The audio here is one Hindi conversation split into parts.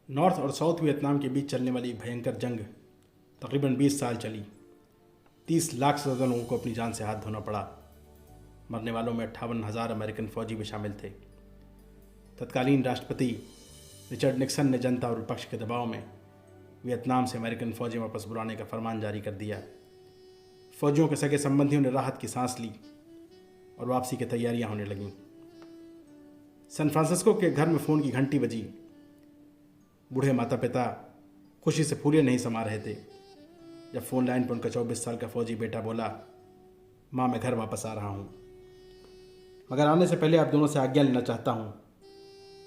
नॉर्थ और साउथ वियतनाम के बीच चलने वाली भयंकर जंग तकरीबन 20 साल चली। 30 लाख से ज़्यादा लोगों को अपनी जान से हाथ धोना पड़ा। मरने वालों में 58,000 अमेरिकन फ़ौजी भी शामिल थे। तत्कालीन राष्ट्रपति रिचर्ड निक्सन ने जनता और विपक्ष के दबाव में वियतनाम से अमेरिकन फ़ौजी वापस बुलाने का फरमान जारी कर दिया। फ़ौजियों के सगे संबंधियों ने राहत की सांस ली और वापसी की तैयारियां होने लगीं। सैन फ्रांसिस्को के घर में फ़ोन की घंटी बजी। बूढ़े माता पिता खुशी से फूले नहीं समा रहे थे जब फ़ोन लाइन पर उनका 24 साल का फ़ौजी बेटा बोला, माँ मैं घर वापस आ रहा हूँ, मगर आने से पहले आप दोनों से आज्ञा लेना चाहता हूँ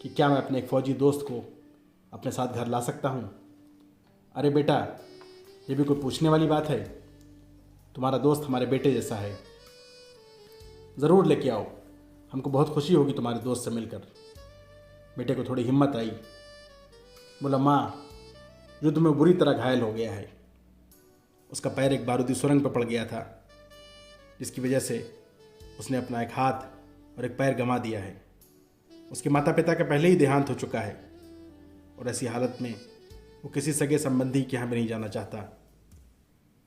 कि क्या मैं अपने एक फ़ौजी दोस्त को अपने साथ घर ला सकता हूँ। अरे बेटा, ये भी कोई पूछने वाली बात है? तुम्हारा दोस्त हमारे बेटे जैसा है, ज़रूर लेके आओ, हमको बहुत खुशी होगी तुम्हारे दोस्त से मिलकर। बेटे को थोड़ी हिम्मत आई। बोला, माँ युद्ध में बुरी तरह घायल हो गया है। उसका पैर एक बारूदी सुरंग पर पड़ गया था, जिसकी वजह से उसने अपना एक हाथ और एक पैर गंवा दिया है। उसके माता पिता का पहले ही देहांत हो चुका है और ऐसी हालत में वो किसी सगे संबंधी के यहाँ भी नहीं जाना चाहता,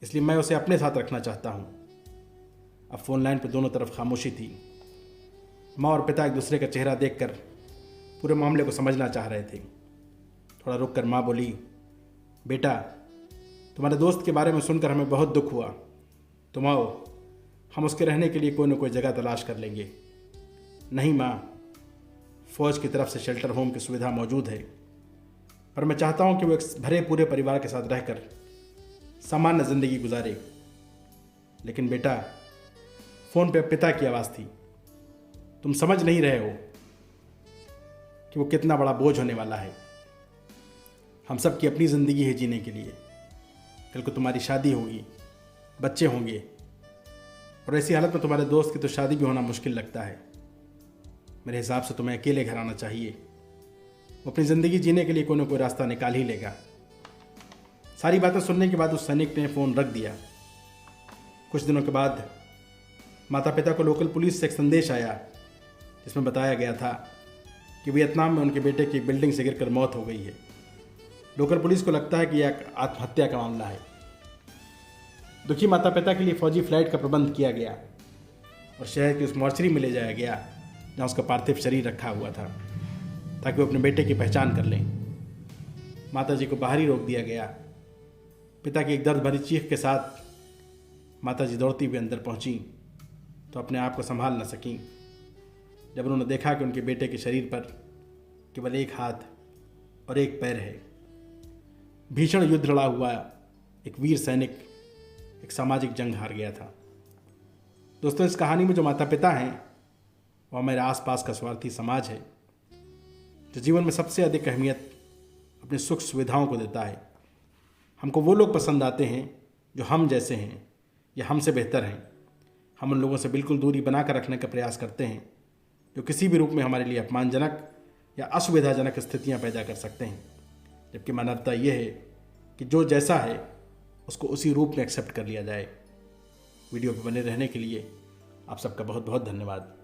इसलिए मैं उसे अपने साथ रखना चाहता हूँ। अब फ़ोन लाइन पर दोनों तरफ खामोशी थी। माँ और पिता एक दूसरे का चेहरा देखकर पूरे मामले को समझना चाह रहे थे। थोड़ा रुक कर माँ बोली, बेटा तुम्हारे दोस्त के बारे में सुनकर हमें बहुत दुख हुआ। तुम आओ, हम उसके रहने के लिए कोई न कोई जगह तलाश कर लेंगे। नहीं माँ, फ़ौज की तरफ से शेल्टर होम की सुविधा मौजूद है, पर मैं चाहता हूँ कि वो एक भरे पूरे परिवार के साथ रहकर सामान्य ज़िंदगी गुजारे। लेकिन बेटा, फ़ोन पे पिता की आवाज़ थी। तुम समझ नहीं रहे हो कि वो कितना बड़ा बोझ होने वाला है। हम सब की अपनी ज़िंदगी है जीने के लिए। कल को तुम्हारी शादी होगी, बच्चे होंगे, और ऐसी हालत में तुम्हारे दोस्त की तो शादी भी होना मुश्किल लगता है। मेरे हिसाब से तुम्हें अकेले घर आना चाहिए। वो अपनी ज़िंदगी जीने के लिए कोई ना कोई रास्ता निकाल ही लेगा। सारी बातें सुनने के बाद उस सैनिक ने फ़ोन रख दिया। कुछ दिनों के बाद माता पिता को लोकल पुलिस से एक संदेश आया, जिसमें बताया गया था कि वियतनाम में उनके बेटे की एक बिल्डिंग से गिरकर मौत हो गई है। लोकल पुलिस को लगता है कि यह आत्महत्या का मामला है। दुखी माता पिता के लिए फ़ौजी फ्लाइट का प्रबंध किया गया और शहर की उस मॉर्चरी में ले जाया गया जहाँ उसका पार्थिव शरीर रखा हुआ था, ताकि वो अपने बेटे की पहचान कर लें। माता जी को बाहर ही रोक दिया गया। पिता की एक दर्द भरी चीख के साथ माता जी दौड़ती हुई अंदर पहुंची तो अपने आप को संभाल न सकीं जब उन्होंने देखा कि उनके बेटे के शरीर पर केवल एक हाथ और एक पैर है। भीषण युद्ध लड़ा हुआ एक वीर सैनिक एक सामाजिक जंग हार गया था। दोस्तों, इस कहानी में जो माता पिता हैं वो हमारे आसपास का स्वार्थी समाज है, जो जीवन में सबसे अधिक अहमियत अपनी सुख सुविधाओं को देता है। हमको वो लोग पसंद आते हैं जो हम जैसे हैं या हमसे बेहतर हैं। हम उन लोगों से बिल्कुल दूरी बनाकर रखने का प्रयास करते हैं जो किसी भी रूप में हमारे लिए अपमानजनक या असुविधाजनक स्थितियां पैदा कर सकते हैं। जबकि मानवता ये है कि जो जैसा है उसको उसी रूप में एक्सेप्ट कर लिया जाए। वीडियो पर बने रहने के लिए आप सबका बहुत बहुत धन्यवाद।